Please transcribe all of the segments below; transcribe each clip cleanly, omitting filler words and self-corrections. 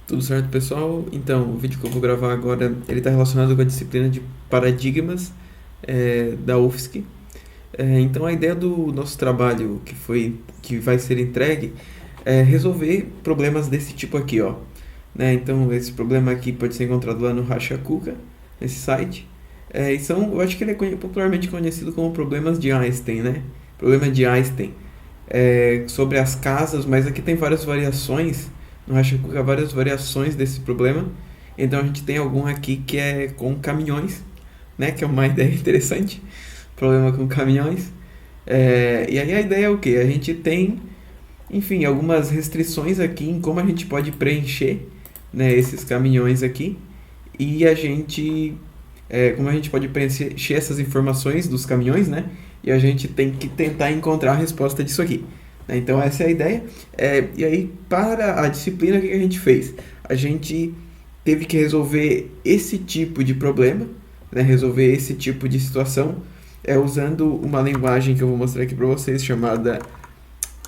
Tudo certo, pessoal? Então, o vídeo que eu vou gravar agora, ele está relacionado com a disciplina de paradigmas da UFSC. Então, a ideia do nosso trabalho que vai ser entregue é resolver problemas desse tipo aqui, ó. Né? Então, esse problema aqui pode ser encontrado lá no Rashakuka, nesse site. Eu acho que ele é popularmente conhecido como problemas de Einstein, né? Problema de Einstein sobre as casas, mas aqui tem várias variações. No Rashakuka, várias variações desse problema. Então a gente tem algum aqui que é com caminhões, né? Que é uma ideia interessante. Problema com caminhões. E aí a ideia é o quê? A gente tem, enfim, algumas restrições aqui em como a gente pode preencher, né, esses caminhões aqui. E como a gente pode preencher essas informações dos caminhões, né? E a gente tem que tentar encontrar a resposta disso aqui. Né? Então essa é a ideia. E aí, para a disciplina, o que a gente fez? A gente teve que resolver esse tipo de problema, né? Resolver esse tipo de situação, usando uma linguagem que eu vou mostrar aqui para vocês, chamada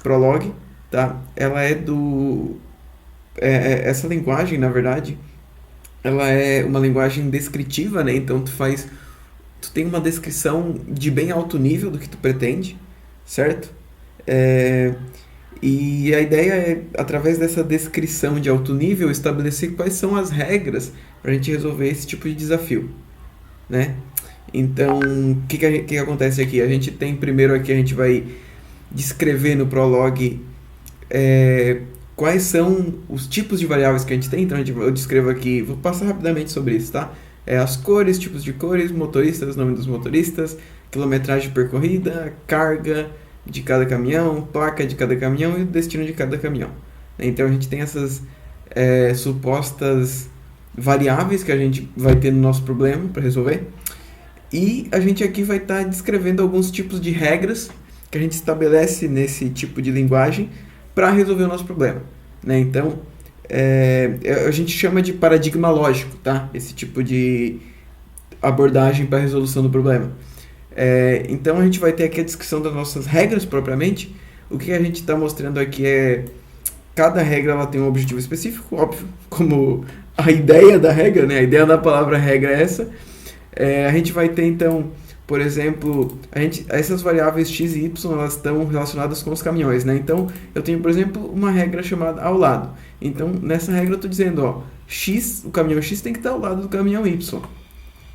Prolog. Tá? Ela é do... essa linguagem, na verdade, ela é uma linguagem descritiva, né? Então tu tem uma descrição de bem alto nível do que tu pretende, certo? É, e a ideia é, através dessa descrição de alto nível, estabelecer quais são as regras para a gente resolver esse tipo de desafio, né? Então, que acontece aqui? A gente tem primeiro aqui, a gente vai descrever no Prolog quais são os tipos de variáveis que a gente tem. Então, eu descrevo aqui, vou passar rapidamente sobre isso, tá? As cores, tipos de cores, motoristas, nome dos motoristas, quilometragem percorrida, carga de cada caminhão, placa de cada caminhão e o destino de cada caminhão. Então a gente tem essas supostas variáveis que a gente vai ter no nosso problema para resolver. E a gente aqui vai estar descrevendo alguns tipos de regras que a gente estabelece nesse tipo de linguagem para resolver o nosso problema. Né? Então, a gente chama de paradigma lógico, tá? Esse tipo de abordagem para a resolução do problema. Então a gente vai ter aqui a descrição das nossas regras propriamente. O que a gente está mostrando aqui cada regra ela tem um objetivo específico, óbvio, como a ideia da regra, né? A ideia da palavra regra é essa. A gente vai ter então, por exemplo, essas variáveis x e y elas estão relacionadas com os caminhões, né? Então eu tenho, por exemplo, uma regra chamada ao lado. Então nessa regra eu estou dizendo, ó, o caminhão x tem que estar ao lado do caminhão y.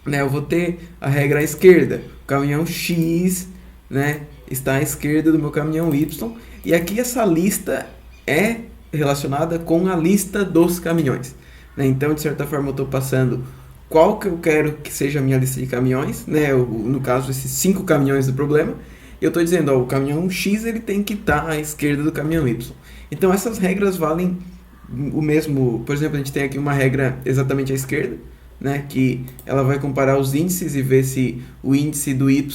Né, eu vou ter a regra à esquerda, o caminhão X, né, está à esquerda do meu caminhão Y, e aqui essa lista é relacionada com a lista dos caminhões. Né? Então, de certa forma, eu estou passando qual que eu quero que seja a minha lista de caminhões, né, no caso, esses 5 caminhões do problema, e eu estou dizendo, ó, o caminhão X ele tem que estar à esquerda do caminhão Y. Então, essas regras valem o mesmo, por exemplo, a gente tem aqui uma regra exatamente à esquerda, né, que ela vai comparar os índices e ver se o índice do y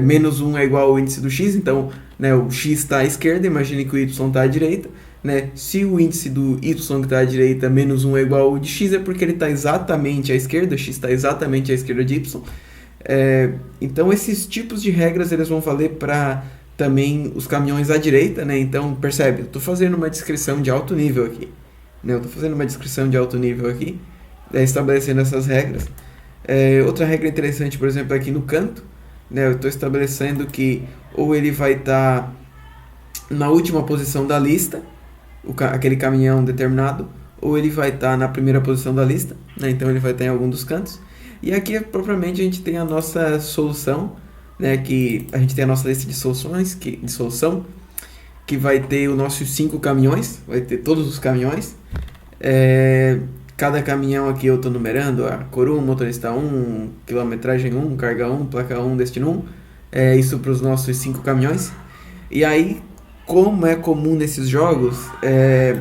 menos 1 é igual ao índice do x. Então, né, o x está à esquerda, imagine que o y está à direita. Né? Se o índice do y que está à direita menos 1 é igual ao de x, é porque ele está exatamente à esquerda, x está exatamente à esquerda de y. Então, esses tipos de regras eles vão valer para também os caminhões à direita. Né? Então, percebe, eu estou fazendo uma descrição de alto nível aqui. Né? Eu estou fazendo uma descrição de alto nível aqui, estabelecendo essas regras. Outra regra interessante, por exemplo, aqui no canto, né, eu estou estabelecendo que ou ele vai estar na última posição da lista, aquele caminhão determinado, ou ele vai estar na primeira posição da lista, né, então ele vai estar em algum dos cantos. E aqui, propriamente, a gente tem a nossa solução, né, que a gente tem a nossa lista de soluções, de solução, que vai ter os nossos 5 caminhões, vai ter todos os caminhões. Cada caminhão aqui eu estou numerando, a cor 1, motorista 1, quilometragem 1, carga 1, placa 1, destino 1. Isso para os nossos 5 caminhões. E aí, como é comum nesses jogos,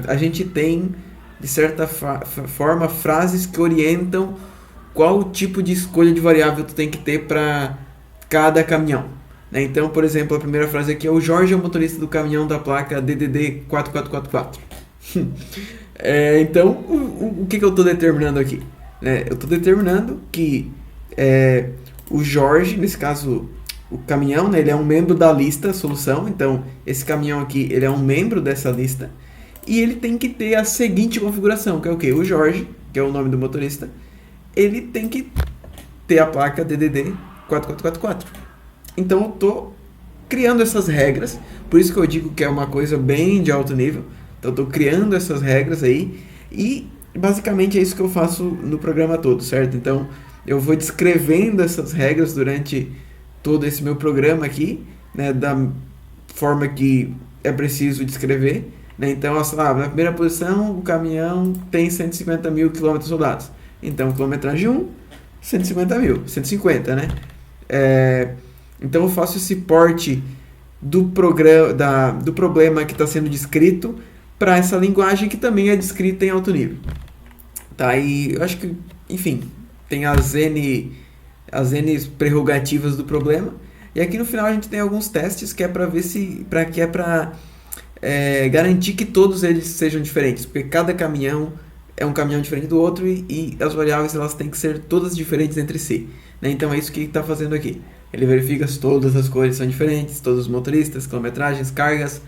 a gente tem, de certa forma, frases que orientam qual tipo de escolha de variável tu tem que ter para cada caminhão. Né? Então, por exemplo, a primeira frase aqui é: o Jorge é o motorista do caminhão da placa DDD 4444. Então, o que eu estou determinando aqui? Eu estou determinando que o Jorge, nesse caso, o caminhão, né, ele é um membro da lista solução. Então, esse caminhão aqui ele é um membro dessa lista. e ele tem que ter a seguinte configuração, que é o quê? O Jorge, que é o nome do motorista, ele tem que ter a placa DDD 4444. Então eu tô criando essas regras, por isso que eu digo que é uma coisa bem de alto nível. Então eu tô criando essas regras aí e basicamente é isso que eu faço no programa todo, certo? Então eu vou descrevendo essas regras durante todo esse meu programa aqui, né, da forma que é preciso descrever, né? Então, sei lá, na primeira posição, o caminhão tem 150 mil quilômetros rodados. Então, quilometragem 1, 150 mil, 150, né? Então, eu faço esse porte do problema que está sendo descrito para essa linguagem que também é descrita em alto nível. Tá? E eu acho que, enfim, tem as N prerrogativas do problema. E aqui no final a gente tem alguns testes que é para ver se, garantir que todos eles sejam diferentes, porque cada caminhão é um caminhão diferente do outro e as variáveis elas têm que ser todas diferentes entre si, né? Então é isso que ele está fazendo aqui. Ele verifica se todas as cores são diferentes, todos os motoristas, quilometragens, cargas,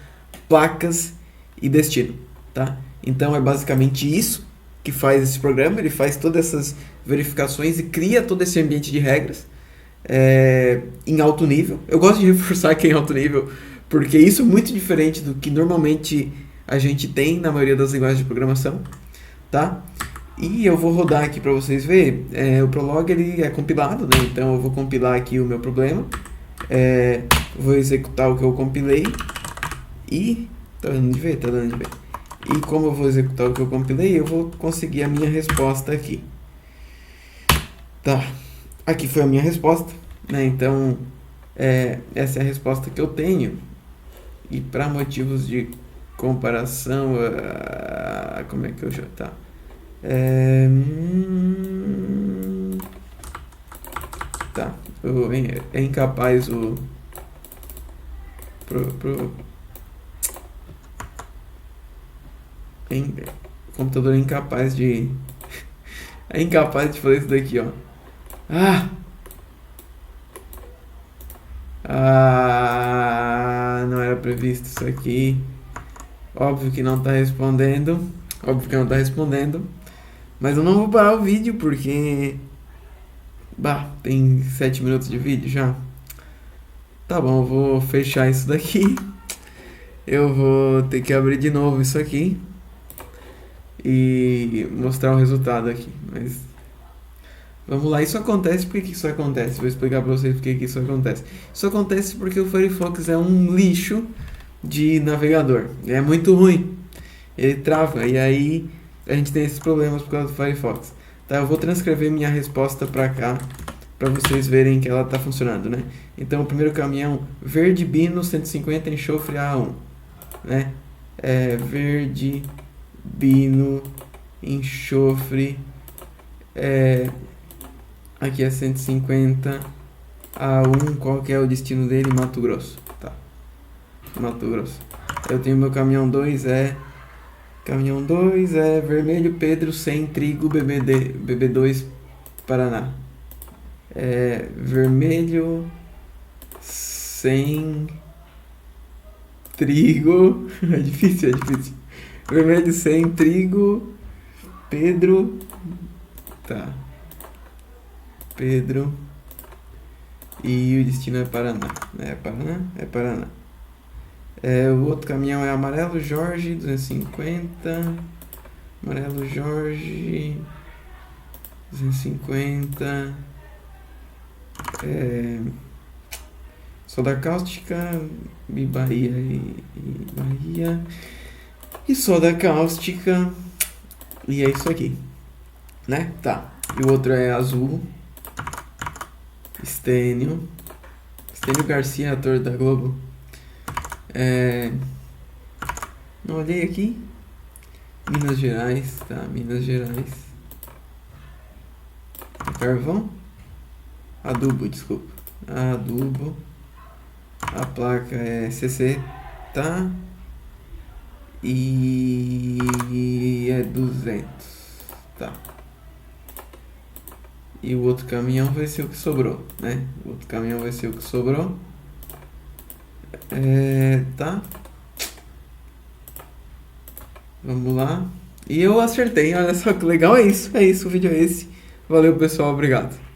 placas e destino, tá? Então é basicamente isso que faz esse programa. Ele faz todas essas verificações e cria todo esse ambiente de regras em alto nível. Eu gosto de reforçar que é em alto nível, porque isso é muito diferente do que normalmente a gente tem na maioria das linguagens de programação, tá? E eu vou rodar aqui para vocês verem. O Prolog ele é compilado, né? Então eu vou compilar aqui o meu problema, vou executar o que eu compilei e tá dando de ver, tá dando de ver. E como eu vou executar o que eu compilei, eu vou conseguir a minha resposta aqui. Tá, aqui foi a minha resposta, né? Então essa é a resposta que eu tenho. E para motivos de comparação, como é que eu já tá? Tá, é incapaz o o computador é incapaz de é incapaz de fazer isso daqui, ó. Não era previsto isso aqui. Óbvio que não tá respondendo. Mas eu não vou parar o vídeo porque tem 7 minutos de vídeo já. Tá bom, eu vou fechar isso daqui. Eu vou ter que abrir de novo isso aqui e mostrar o resultado aqui. Mas vamos lá, isso acontece. Por que isso acontece? Vou explicar pra vocês por que isso acontece. Isso acontece porque o Firefox é um lixo de navegador. É muito ruim. Ele trava e aí a gente tem esses problemas por causa do Firefox. Tá, eu vou transcrever minha resposta pra cá pra vocês verem que ela tá funcionando, né? Então, o primeiro caminhão, verde bino 150 enxofre A1, né? Verde bino enxofre aqui é 150 A1, qual que é o destino dele? Mato Grosso, tá? Mato Grosso. Eu tenho meu caminhão 2 caminhão 2 vermelho Pedro sem trigo BB2 Paraná. Vermelho sem trigo. É difícil. Vermelho sem trigo Pedro. Tá. Pedro. E o destino é Paraná. É Paraná. O outro caminhão é amarelo Jorge 250. Amarelo Jorge 250. Soda cáustica e Bahia Bahia. E soda cáustica. E é isso aqui, né? Tá. E o outro é azul. Estênio Garcia, ator da Globo. Não olhei aqui. Minas Gerais, tá? Minas Gerais. Carvão? Adubo, desculpa. Adubo. A placa é CC, tá? E é 200, tá? E o outro caminhão vai ser o que sobrou, né? Tá? Vamos lá. E eu acertei, olha só que legal, é isso, o vídeo é esse. Valeu, pessoal, obrigado.